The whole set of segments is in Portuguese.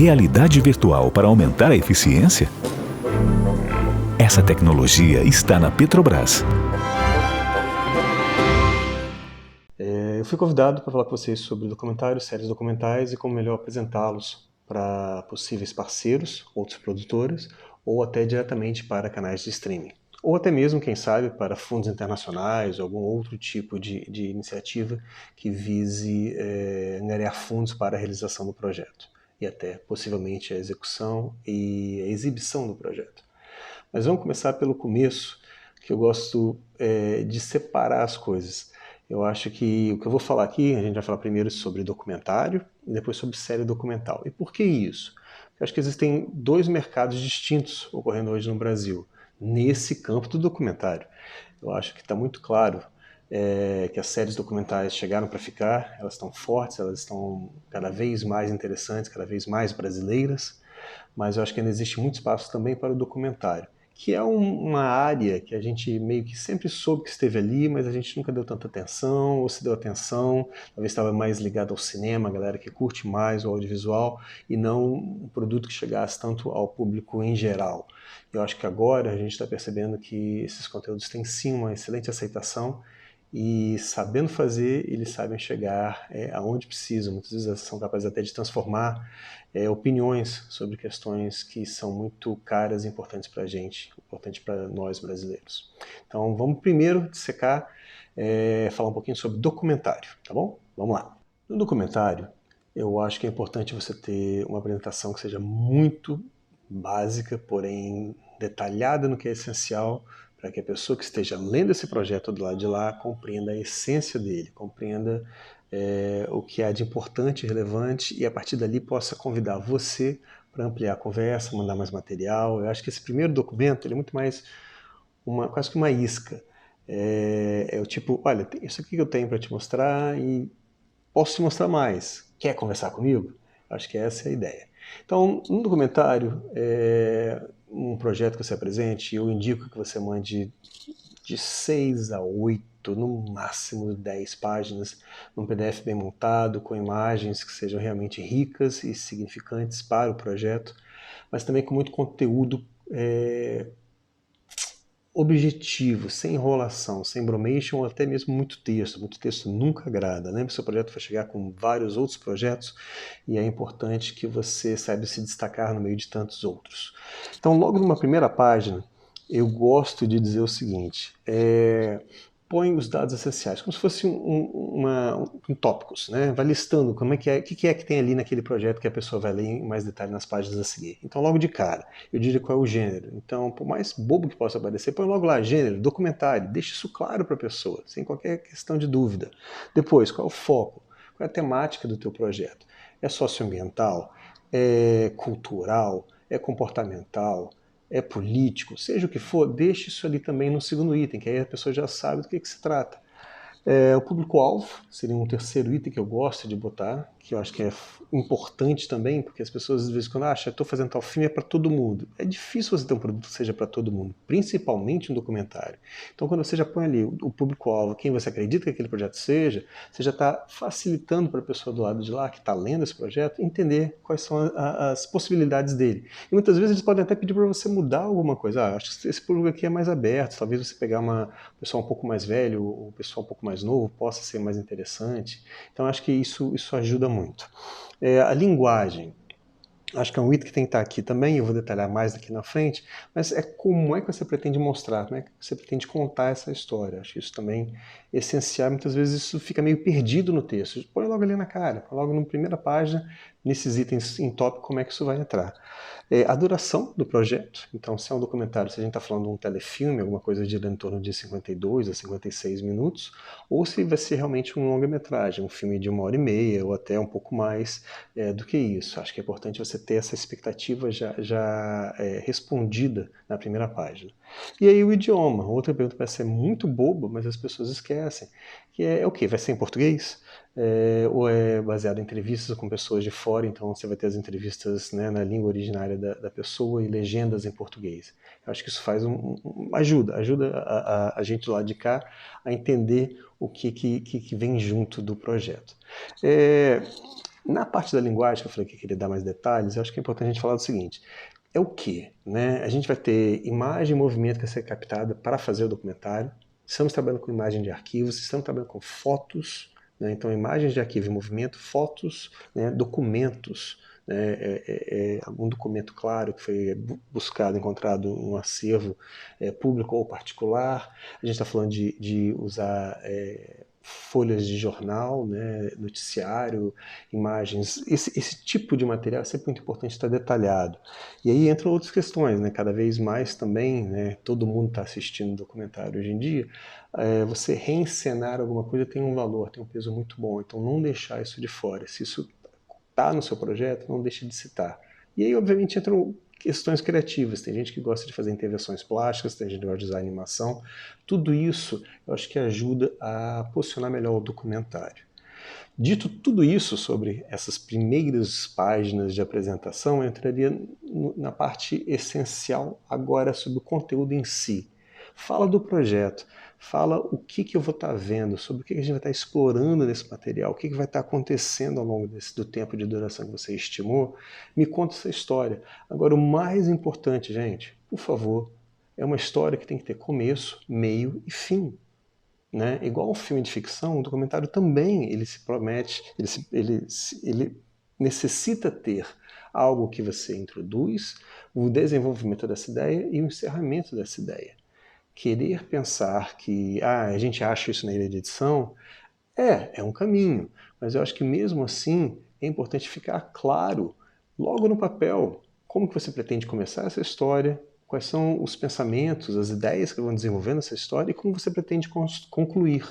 Realidade virtual para aumentar a eficiência? Essa tecnologia está na Petrobras. Eu fui convidado para falar com vocês sobre documentários, séries documentais e como melhor apresentá-los para possíveis parceiros, outros produtores, ou até diretamente para canais de streaming. Ou até mesmo, quem sabe, para fundos internacionais ou algum outro tipo de iniciativa que vise angariar fundos para a realização do projeto e até possivelmente a execução e a exibição do projeto. Mas vamos começar pelo começo, que eu gosto de separar as coisas. Eu acho que o que eu vou falar aqui, a gente vai falar primeiro sobre documentário e depois sobre série documental. E por que isso? Eu acho que existem dois mercados distintos ocorrendo hoje no Brasil, nesse campo do documentário. Eu acho que está muito claro que as séries documentais chegaram para ficar, elas estão fortes, elas estão cada vez mais interessantes, cada vez mais brasileiras, mas eu acho que ainda existe muito espaço também para o documentário, que é uma área que a gente meio que sempre soube que esteve ali, mas a gente nunca deu tanta atenção, ou se deu atenção, talvez estava mais ligado ao cinema, a galera que curte mais o audiovisual, e não um produto que chegasse tanto ao público em geral. Eu acho que agora a gente está percebendo que esses conteúdos têm sim uma excelente aceitação, e sabendo fazer, eles sabem chegar aonde precisam. Muitas vezes são capazes até de transformar opiniões sobre questões que são muito caras e importantes para a gente, importantes para nós brasileiros. Então vamos primeiro dissecar, falar um pouquinho sobre documentário, tá bom? Vamos lá. No documentário, eu acho que é importante você ter uma apresentação que seja muito básica, porém detalhada no que é essencial, para que a pessoa que esteja lendo esse projeto do lado de lá compreenda a essência dele, compreenda o que há de importante e relevante, e a partir dali possa convidar você para ampliar a conversa, mandar mais material. Eu acho que esse primeiro documento ele é muito mais quase que uma isca. É o tipo, olha, isso aqui que eu tenho para te mostrar e posso te mostrar mais. Quer conversar comigo? Acho que essa é a ideia. Então, no documentário, um projeto que você apresente, eu indico que você mande de 6 a 8, no máximo 10 páginas, num PDF bem montado, com imagens que sejam realmente ricas e significantes para o projeto, mas também com muito conteúdo objetivo, sem enrolação, sem bromation ou até mesmo muito texto. Muito texto nunca agrada, né? O seu projeto vai chegar com vários outros projetos e é importante que você saiba se destacar no meio de tantos outros. Então, logo numa primeira página, eu gosto de dizer o seguinte: põe os dados essenciais, como se fosse um tópicos, né? Vai listando como o que é que tem ali naquele projeto que a pessoa vai ler em mais detalhe nas páginas a seguir. Então, logo de cara, eu diria qual é o gênero. Então, por mais bobo que possa parecer, põe logo lá, gênero, documentário, deixa isso claro para a pessoa, sem qualquer questão de dúvida. Depois, qual é o foco? Qual é a temática do teu projeto? É socioambiental? É cultural? É comportamental? É político, seja o que for, deixe isso ali também no segundo item, que aí a pessoa já sabe do que se trata. O público-alvo seria um terceiro item que eu gosto de botar, que eu acho que é importante também, porque as pessoas às vezes quando acham, estou fazendo tal filme é para todo mundo. É difícil você ter um produto que seja para todo mundo, principalmente um documentário. Então quando você já põe ali o público-alvo, quem você acredita que aquele projeto seja, você já está facilitando para a pessoa do lado de lá, que está lendo esse projeto, entender quais são as possibilidades dele. E muitas vezes eles podem até pedir para você mudar alguma coisa. Acho que esse público aqui é mais aberto, talvez você pegar um pessoal um pouco mais velho, ou um pessoal um pouco mais novo, possa ser mais interessante. Então acho que isso ajuda muito. A linguagem, acho que é um item que tem que estar aqui também, eu vou detalhar mais daqui na frente, mas como é que você pretende mostrar, como é que você pretende contar essa história. Acho isso também essencial, muitas vezes isso fica meio perdido no texto. Põe logo ali na cara, põe logo na primeira página, nesses itens em tópico, como é que isso vai entrar. A duração do projeto, então se é um documentário, se a gente está falando de um telefilme, alguma coisa de em torno de 52 a 56 minutos, ou se vai ser realmente um longa-metragem, um filme de 1h30 ou até um pouco mais do que isso. Acho que é importante você ter essa expectativa já respondida na primeira página. E aí o idioma, outra pergunta que vai ser muito boba, mas as pessoas esquecem, que é o quê? Vai ser em português? Ou é baseado em entrevistas com pessoas de fora, então você vai ter as entrevistas, né, na língua originária da pessoa e legendas em português. Eu acho que isso faz ajuda a gente lá de cá a entender o que vem junto do projeto. Na parte da linguagem, que eu falei que eu queria dar mais detalhes, eu acho que é importante a gente falar do seguinte: é o quê? Né? A gente vai ter imagem e movimento que vai ser captada para fazer o documentário. Estamos trabalhando com imagem de arquivos, estamos trabalhando com fotos, né? Então imagens de arquivo e movimento, fotos, né? Documentos, né? Um documento claro que foi buscado, encontrado em um acervo público ou particular. A gente está falando de usar folhas de jornal, né? Noticiário, imagens. Esse tipo de material é sempre muito importante estar detalhado. E aí entram outras questões, né? Cada vez mais também, né? Todo mundo está assistindo documentário hoje em dia. Você reencenar alguma coisa tem um valor, tem um peso muito bom. Então não deixar isso de fora. Se isso está no seu projeto, não deixe de citar. E aí, obviamente, entram questões criativas. Tem gente que gosta de fazer intervenções plásticas, tem gente que gosta de usar animação. Tudo isso, eu acho que ajuda a posicionar melhor o documentário. Dito tudo isso sobre essas primeiras páginas de apresentação, eu entraria na parte essencial agora sobre o conteúdo em si. Fala do projeto, fala o que eu vou estar vendo, sobre o que a gente vai estar explorando nesse material, o que vai estar acontecendo ao longo do tempo de duração que você estimou. Me conta essa história. Agora, o mais importante, gente, por favor, é uma história que tem que ter começo, meio e fim. Né? Igual um filme de ficção, um documentário também ele se promete, ele necessita ter algo que você introduz, o desenvolvimento dessa ideia e o encerramento dessa ideia. Querer pensar que a gente acha isso na ilha de edição é um caminho, mas eu acho que mesmo assim é importante ficar claro, logo no papel, como que você pretende começar essa história, quais são os pensamentos, as ideias que vão desenvolvendo essa história e como você pretende concluir.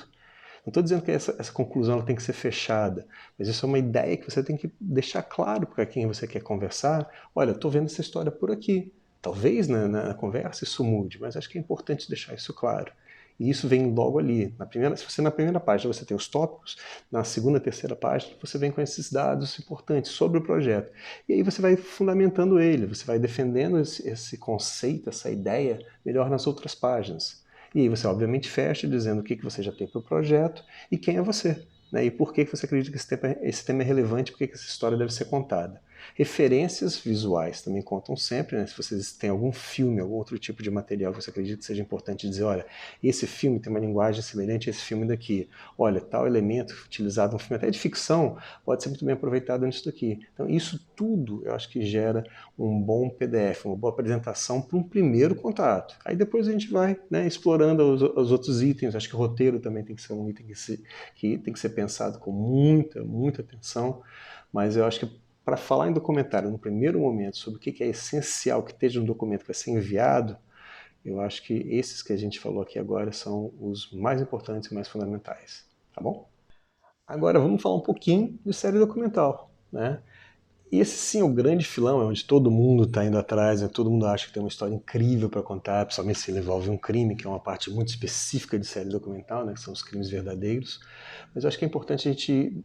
Não estou dizendo que essa conclusão ela tem que ser fechada, mas isso é uma ideia que você tem que deixar claro para quem você quer conversar. Olha, estou vendo essa história por aqui. Talvez na conversa isso mude, mas acho que é importante deixar isso claro. E isso vem logo ali. Se você na primeira página você tem os tópicos, na segunda, terceira página você vem com esses dados importantes sobre o projeto. E aí você vai fundamentando ele, você vai defendendo esse conceito, essa ideia melhor nas outras páginas. E aí você obviamente fecha dizendo o que você já tem para o projeto e quem é você. Né? E por que você acredita que esse tema é relevante, por que essa história deve ser contada. Referências visuais também contam sempre, né? Se vocês têm algum filme, algum outro tipo de material que você acredita que seja importante dizer, olha, esse filme tem uma linguagem semelhante a esse filme daqui. Olha, tal elemento utilizado no filme até de ficção pode ser muito bem aproveitado nisso daqui. Então isso tudo eu acho que gera um bom PDF, uma boa apresentação para um primeiro contato. Aí depois a gente vai, né, explorando os outros itens. Acho que o roteiro também tem que ser um item que tem que ser pensado com muita atenção, mas eu acho que para falar em documentário no primeiro momento sobre o que é essencial que esteja no documento que vai ser enviado, eu acho que esses que a gente falou aqui agora são os mais importantes e mais fundamentais, tá bom? Agora vamos falar um pouquinho de série documental, né? E esse sim é o grande filão, é onde todo mundo está indo atrás, né? Todo mundo acha que tem uma história incrível para contar, principalmente se ele envolve um crime, que é uma parte muito específica de série documental, né? Que são os crimes verdadeiros. Mas eu acho que é importante a gente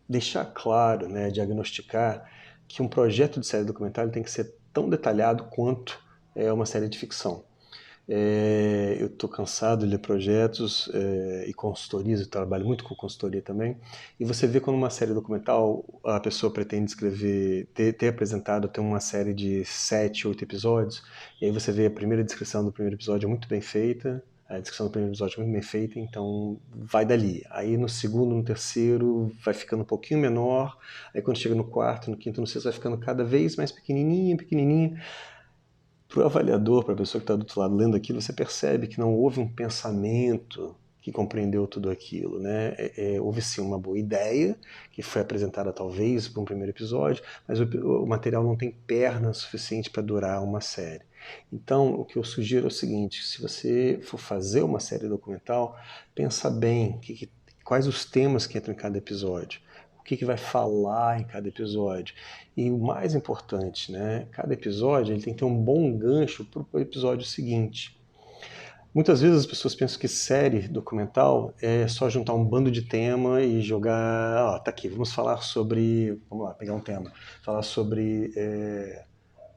deixar claro, né, diagnosticar que um projeto de série documental tem que ser tão detalhado quanto uma série de ficção. Eu estou cansado de ler projetos e consultorias, eu trabalho muito com consultoria também, e você vê quando uma série documental a pessoa pretende escrever, ter apresentado, ter uma série de 7, 8 episódios, e aí você vê a primeira descrição do primeiro episódio muito bem feita, a descrição do primeiro episódio é muito bem feita, então vai dali. Aí no segundo, no terceiro, vai ficando um pouquinho menor, aí quando chega no quarto, no quinto, no sexto, vai ficando cada vez mais pequenininha. Para o avaliador, para a pessoa que está do outro lado lendo aquilo, você percebe que não houve um pensamento que compreendeu tudo aquilo, né? Houve sim uma boa ideia, que foi apresentada talvez para um primeiro episódio, mas o material não tem perna suficiente para durar uma série. Então, o que eu sugiro é o seguinte: se você for fazer uma série documental, pensa bem quais os temas que entram em cada episódio, o que vai falar em cada episódio. E o mais importante, né, cada episódio ele tem que ter um bom gancho para o episódio seguinte. Muitas vezes as pessoas pensam que série documental é só juntar um bando de tema e jogar, tá aqui, vamos falar sobre, vamos lá, pegar um tema, falar sobre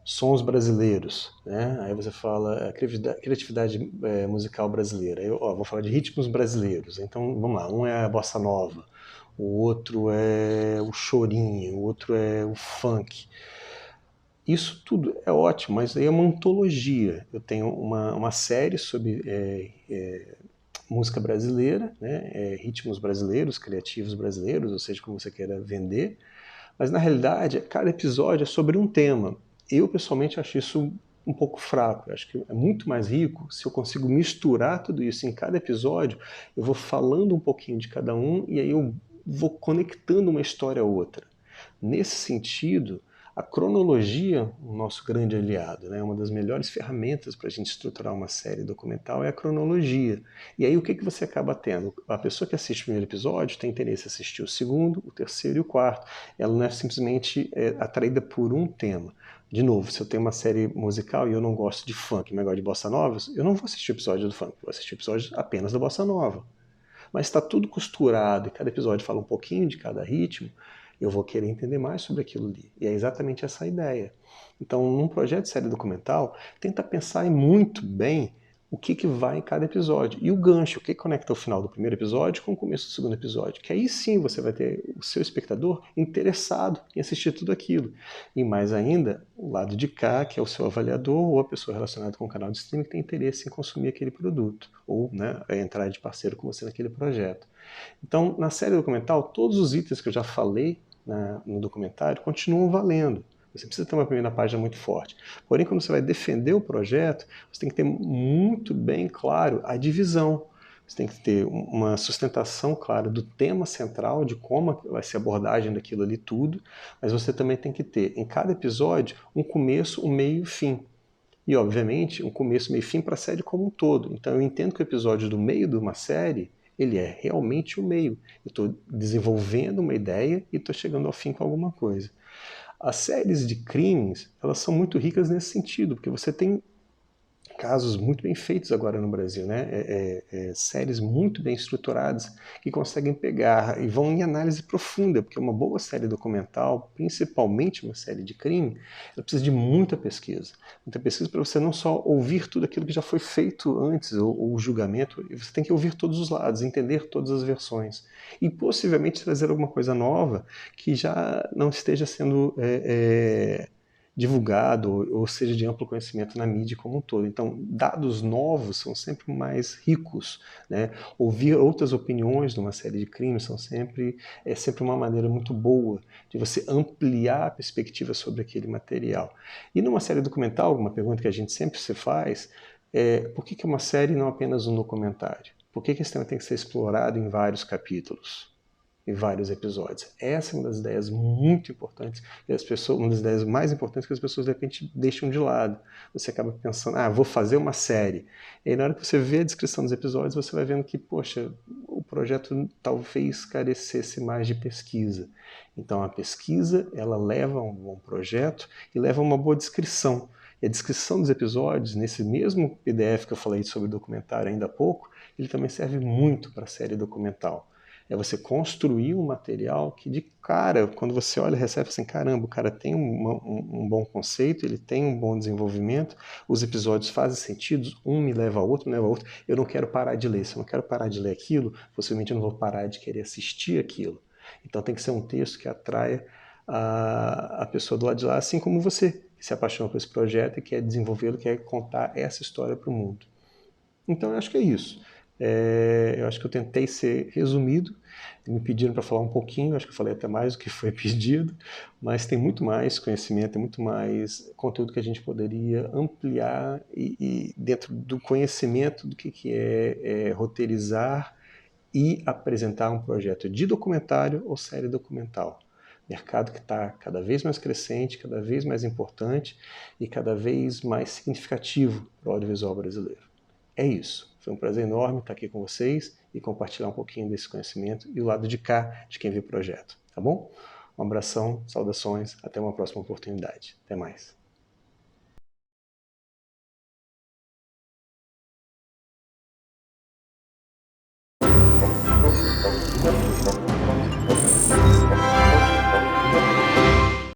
sons brasileiros, né? Aí você fala criatividade musical brasileira. Vou falar de ritmos brasileiros. Então, vamos lá, um é a bossa nova, o outro é o chorinho, o outro é o funk. Isso tudo é ótimo, mas aí é uma antologia. Eu tenho uma série sobre música brasileira, né, ritmos brasileiros, criativos brasileiros, ou seja, como você queira vender, mas na realidade cada episódio é sobre um tema. Eu pessoalmente acho isso um pouco fraco. Eu acho que é muito mais rico se eu consigo misturar tudo isso em cada episódio. Eu vou falando um pouquinho de cada um e aí eu vou conectando uma história a outra. Nesse sentido, a cronologia, o nosso grande aliado, né? Uma das melhores ferramentas para a gente estruturar uma série documental é a cronologia. E aí o que você acaba tendo? A pessoa que assiste o primeiro episódio tem interesse em assistir o segundo, o terceiro e o quarto. Ela não é simplesmente atraída por um tema. De novo, se eu tenho uma série musical e eu não gosto de funk, mas gosto de bossa nova, eu não vou assistir o episódio do funk, vou assistir o episódio apenas da bossa nova. Mas está tudo costurado e cada episódio fala um pouquinho de cada ritmo, eu vou querer entender mais sobre aquilo ali. E é exatamente essa a ideia. Então, num projeto de série documental, tenta pensar muito bem o que vai em cada episódio. E o gancho, o que conecta o final do primeiro episódio com o começo do segundo episódio. Que aí sim você vai ter o seu espectador interessado em assistir tudo aquilo. E mais ainda, o lado de cá, que é o seu avaliador ou a pessoa relacionada com o canal de streaming que tem interesse em consumir aquele produto. Ou entrar de parceiro com você naquele projeto. Então, na série documental, todos os itens que eu já falei no documentário continuam valendo. Você precisa ter uma primeira página muito forte. Porém, quando você vai defender o projeto, você tem que ter muito bem claro a divisão. Você tem que ter uma sustentação clara do tema central, de como vai ser a abordagem daquilo ali tudo, mas você também tem que ter, em cada episódio, um começo, um meio e um fim. E, obviamente, um começo, meio e fim para a série como um todo. Então, eu entendo que o episódio do meio de uma série ele é realmente o meio. Eu estou desenvolvendo uma ideia e estou chegando ao fim com alguma coisa. As séries de crimes, elas são muito ricas nesse sentido, porque você tem casos muito bem feitos agora no Brasil, né? Séries muito bem estruturadas que conseguem pegar e vão em análise profunda, porque uma boa série documental, principalmente uma série de crime, ela precisa de muita pesquisa. Muita pesquisa para você não só ouvir tudo aquilo que já foi feito antes, ou o julgamento, você tem que ouvir todos os lados, entender todas as versões. E possivelmente trazer alguma coisa nova que já não esteja sendo divulgado ou seja de amplo conhecimento na mídia como um todo. Então, dados novos são sempre mais ricos, né? Ouvir outras opiniões de uma série de crimes é sempre uma maneira muito boa de você ampliar a perspectiva sobre aquele material. E numa série documental, uma pergunta que a gente sempre se faz é por que uma série e não apenas um documentário? Por que esse tema tem que ser explorado em vários capítulos? Em vários episódios. Essa é uma das ideias muito importantes, uma das ideias mais importantes que as pessoas de repente deixam de lado. Você acaba pensando, vou fazer uma série. E aí, na hora que você vê a descrição dos episódios, você vai vendo que, poxa, o projeto talvez carecesse mais de pesquisa. Então a pesquisa, ela leva a um bom projeto e leva a uma boa descrição. E a descrição dos episódios, nesse mesmo PDF que eu falei sobre o documentário ainda há pouco, ele também serve muito para a série documental. É você construir um material que de cara, quando você olha e recebe assim, caramba, o cara tem um bom conceito, ele tem um bom desenvolvimento, os episódios fazem sentido, um me leva a outro, me leva a outro, eu não quero parar de ler, se eu não quero parar de ler aquilo, possivelmente eu não vou parar de querer assistir aquilo. Então tem que ser um texto que atraia a pessoa do lado de lá, assim como você, que se apaixonou por esse projeto e quer desenvolvê-lo, quer contar essa história para o mundo. Então eu acho que é isso. Eu acho que eu tentei ser resumido, me pediram para falar um pouquinho, acho que eu falei até mais do que foi pedido, mas tem muito mais conhecimento, tem muito mais conteúdo que a gente poderia ampliar e dentro do conhecimento do que é roteirizar e apresentar um projeto de documentário ou série documental. Mercado que está cada vez mais crescente, cada vez mais importante e cada vez mais significativo para o audiovisual brasileiro. É isso. Foi um prazer enorme estar aqui com vocês e compartilhar um pouquinho desse conhecimento e o lado de cá de quem vê o projeto, tá bom? Um abração, saudações, até uma próxima oportunidade. Até mais.